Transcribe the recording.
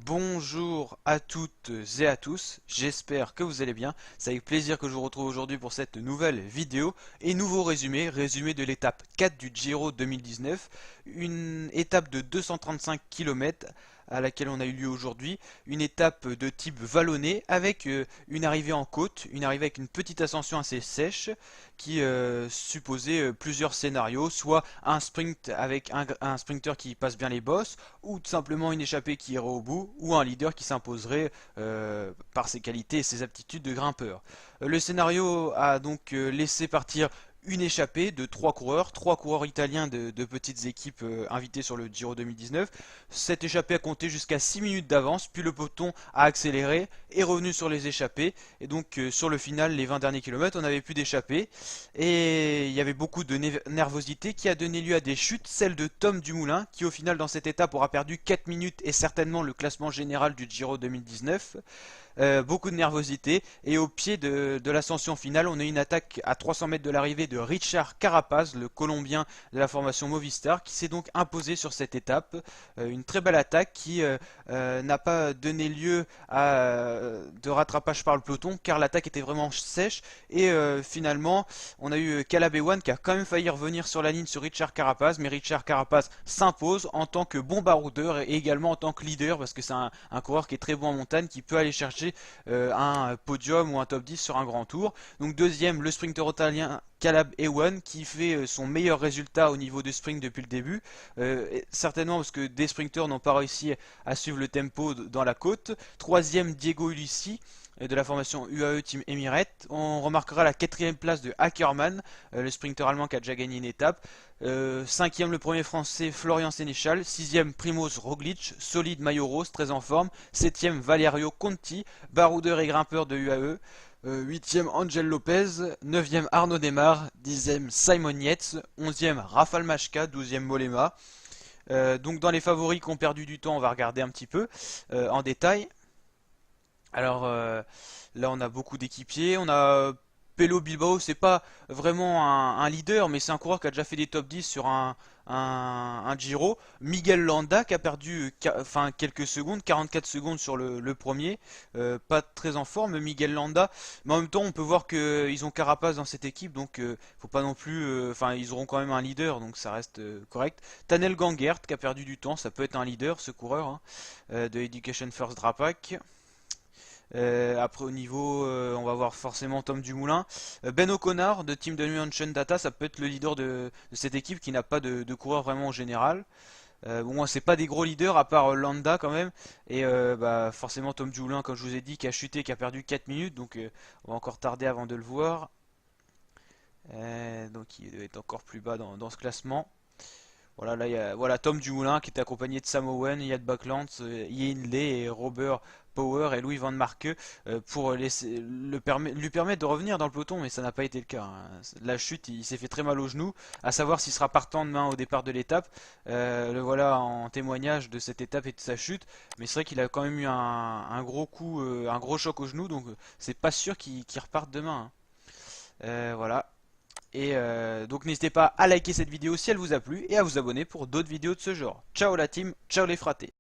Bonjour à toutes et à tous, j'espère que vous allez bien. C'est avec plaisir que je vous retrouve aujourd'hui pour cette nouvelle vidéo et nouveau résumé de l'étape 4 du Giro 2019, une étape de 235 km à laquelle on a eu lieu aujourd'hui, une étape de type vallonné avec une arrivée en côte, une arrivée avec une petite ascension assez sèche qui supposait plusieurs scénarios, soit un sprint avec un sprinter qui passe bien les bosses, ou tout simplement une échappée qui irait au bout, ou un leader qui s'imposerait par ses qualités et ses aptitudes de grimpeur. Le scénario a donc laissé partir une échappée de trois coureurs italiens de petites équipes invitées sur le Giro 2019. Cette échappée a compté jusqu'à 6 minutes d'avance, puis le peloton a accéléré, est revenu sur les échappées, et donc sur le final, les 20 derniers kilomètres, on n'avait plus d'échappée, et il y avait beaucoup de nervosité qui a donné lieu à des chutes, celle de Tom Dumoulin, qui au final dans cette étape aura perdu 4 minutes et certainement le classement général du Giro 2019. Beaucoup de nervosité et au pied de l'ascension finale on a une attaque à 300 mètres de l'arrivée de Richard Carapaz, le Colombien de la formation Movistar, qui s'est donc imposé sur cette étape. Une très belle attaque qui n'a pas donné lieu à de rattrapage par le peloton car l'attaque était vraiment sèche et finalement on a eu Caleb Ewan qui a quand même failli revenir sur la ligne sur Richard Carapaz, mais Richard Carapaz s'impose en tant que bon baroudeur et également en tant que leader parce que c'est un coureur qui est très bon en montagne, qui peut aller chercher un podium ou un top 10 sur un grand tour. Donc deuxième, le sprinter italien Caleb Ewan qui fait son meilleur résultat au niveau du sprint depuis le début, certainement parce que des sprinters n'ont pas réussi à suivre le tempo dans la côte. Troisième, Diego Ulissi de la formation UAE Team Emirates. On remarquera la quatrième place de Ackermann, le sprinter allemand qui a déjà gagné une étape. Cinquième, le premier français Florian Sénéchal. Sixième, Primoz Roglic, solide maillot rose, très en forme. Septième, Valerio Conti, baroudeur et grimpeur de UAE. Huitième, Angel Lopez. Neuvième, Arnaud Démare. Dixième, Simon Yates. Onzième, Rafal Majka. Douzième, Mollema. Donc dans les favoris qui ont perdu du temps, on va regarder un petit peu en détail. Alors là on a beaucoup d'équipiers, on a Pello Bilbao, c'est pas vraiment un leader, mais c'est un coureur qui a déjà fait des top 10 sur un Giro. Miguel Landa qui a perdu enfin, quelques secondes, 44 secondes sur le premier, pas très en forme Miguel Landa, mais en même temps on peut voir qu'ils ont Carapaz dans cette équipe, donc faut pas non plus, enfin ils auront quand même un leader, donc ça reste correct. Tanel Gangert qui a perdu du temps, ça peut être un leader ce coureur hein, de Education First Drapac. Après au niveau, on va voir forcément Tom Dumoulin. Ben O'Connor de Team Dimension Data, ça peut être le leader de cette équipe qui n'a pas de coureur vraiment en général. Bon, c'est pas des gros leaders à part Landa quand même. Et bah, forcément Tom Dumoulin, comme je vous ai dit, qui a chuté, qui a perdu 4 minutes. Donc on va encore tarder avant de le voir. Donc il est encore plus bas dans ce classement. Voilà, là, il y a, voilà, Tom Dumoulin qui est accompagné de Sam Owen, Yad Buckland, Ian Lee et Robert Power et Louis Van Marke pour lui permettre de revenir dans le peloton, mais ça n'a pas été le cas hein. La chute, il s'est fait très mal au genou, à savoir s'il sera partant demain au départ de l'étape. Le voilà en témoignage de cette étape et de sa chute, mais c'est vrai qu'il a quand même eu un gros coup, un gros choc au genou, donc c'est pas sûr qu'il reparte demain hein. Voilà. Et donc n'hésitez pas à liker cette vidéo si elle vous a plu et à vous abonner pour d'autres vidéos de ce genre. Ciao la team, ciao les fratés.